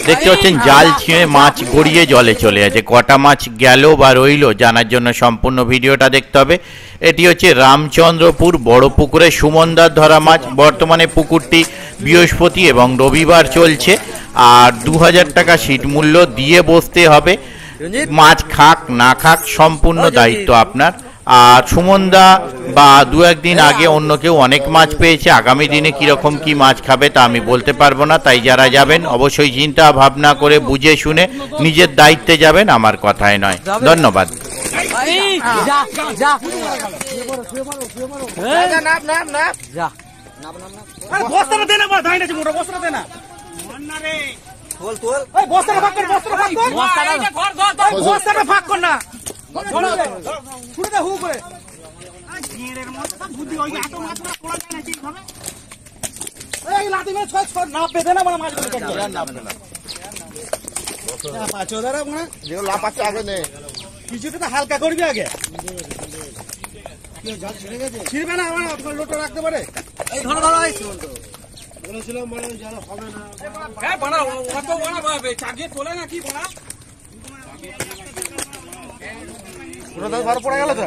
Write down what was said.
দেখতে পাচ্ছেন জাল ছিঁড়ে মাছ গড়িয়ে জলে চলে যাচ্ছে। কটা মাছ গেল বা রইল জানার জন্য সম্পূর্ণ ভিডিওটা দেখতে হবে। এটি হচ্ছে রামচন্দ্রপুর বড় পুকুরে সুমনদার ধরা মাছ। বর্তমানে পুকুরটি বৃহস্পতি এবং রবিবার চলছে, আর 2000 টাকা সিট মূল্য দিয়ে বসতে হবে। মাছ খাক না খাক সম্পূর্ণ দায়িত্ব আপনার। আর সুমনদা বা দু একদিন আগে অন্য কেউ অনেক মাছ পেয়েছে, আগামী দিনে কিরকম কি মাছ খাবে তা আমি বলতে পারবো না। তাই যারা যাবেন অবশ্যই চিন্তা ভাবনা করে বুঝে শুনে নিজের দায়িত্বে যাবেন, আমার কথায় নয়। ধন্যবাদ। কিছুটা হালকা করবি আগে, ছিড়বে না আমার লোটো রাখতে পারে। বলেছিলাম বলে যেন হবে না, অত বড় চাগিয়ে তোলে না কি বলা পুরো 10-12 পড়ে গেল তো।